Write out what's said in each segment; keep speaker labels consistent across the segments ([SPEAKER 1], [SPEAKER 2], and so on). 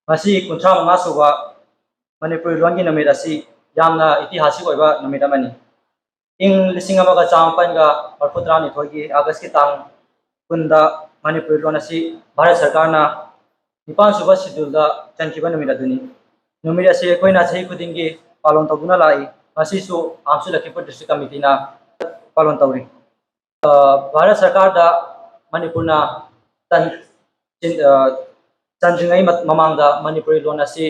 [SPEAKER 1] ꯃꯁꯤ 35 सुबा मनपुरी लोन की नमित असी यामना ऐतिहासिक ओइबा नमित अमनी इंग 1989 की अगस्त की तांग कुंदा मनपुरी लोन असी भारत सरकार ना 9 सुबा शेड्यूल दा चनखिबा नमित अदुनी नमित असी कोइना सही खुदिंग की पालन तौदुना लाई मसीसु आमसु लखीपुर डिस्ट्रिक्ट कमिटी ना पालन तौरी भारत सरकार दा मनपुर ना तन चंद्रिंगई ममांगदा मनपुरी लोन असी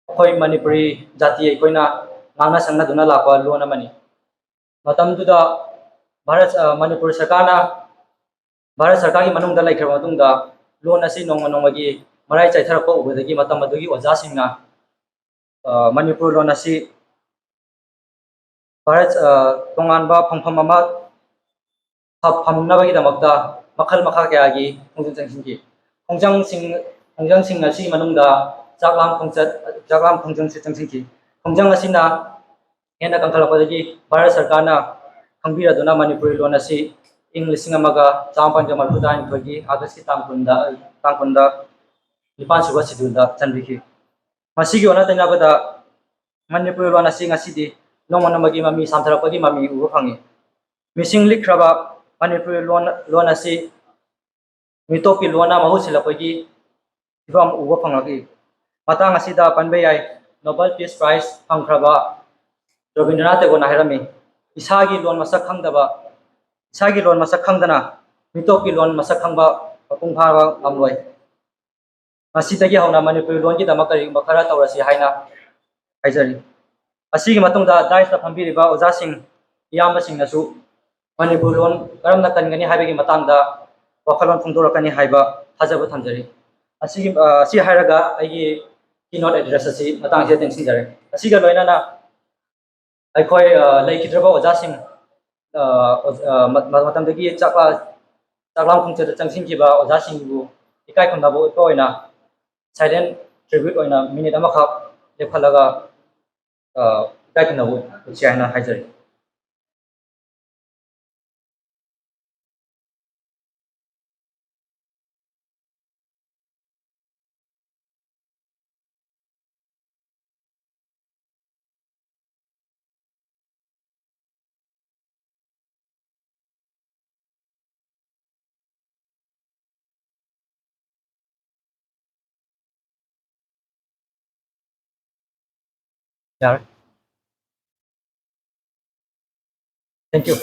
[SPEAKER 1] अखोई मनपुरी जाति अखोइना नांगना संगना दुना लापा लोन अमनी मतमदुदा भारत मनपुर सरकार की मनुंगदा लेखरबा मतुंगदा लोन असी नोंग नोंगगी मराई चाइथरप उबदगी मतम अदुगी ओजासिंगना मनपुर लोन असी भारत तोंगानबा फंगफम अमा फमनबगीदमक्ता मखल मखा कयागी खोंजंग असी मनुंगदा जागलाम खोंजंग से चंगसिंगी खोंजंग असीना हेना कंखलपदगी भारत सरकार ना खंगबिरदुना मनपुरी लोन असी इंग 1994 की अगस्त की तांगकुंदा 9 सुबा शेड्यूल दा चनबिखि मसीगी ओना तैनाबदा मनपुरी लोन असी ngасidi नोंगनमगी ममी सांथरपगी ममी उबो फंगी मिसिंग लिखरबा मनपुरी लोन असी मिटोपी लोना महुसिलपगी इबम उबो फंगगी मतंग असीदा पनबे याय नोबेल पीस प्राइज फंगखरबा रविंद्रनाथ टैगोर हायरमी इसागी लोन मसक खंगदना मिटोपी लोन मसक खंगबा मपुंग फाबा अमलोय मसीदगी हौना मनपुरी लोन की दमक करी खरा तौरसी हाइना हाइजरी असीगी मतुंगदा दाइसता फंबिरिबा ओजासिंग इयामबसिंगनसु मनपुरी लोन करमना तनगनी हाइबगी मतंगदा वखलोन फुंदोरकनी हाइबा थाजबा थमजरी असीगी असी हाइरगा आइगी कीनोट एड्रेस असी मतंगसे तेंसिंजरे असीगा लोइनाना अखोय लेखिद्रबा ओजासिंग मतमदगी चाकलाम खुंचद चंगसिंगिबा ओजासिंगबु इकाय खुंदाबो ओइना साइलेंट ट्रिब्यूट ओइना मिनिट अमखा लेफलगा इकाय खुंदाबो उचियाना हाइजरी यार थैंक यू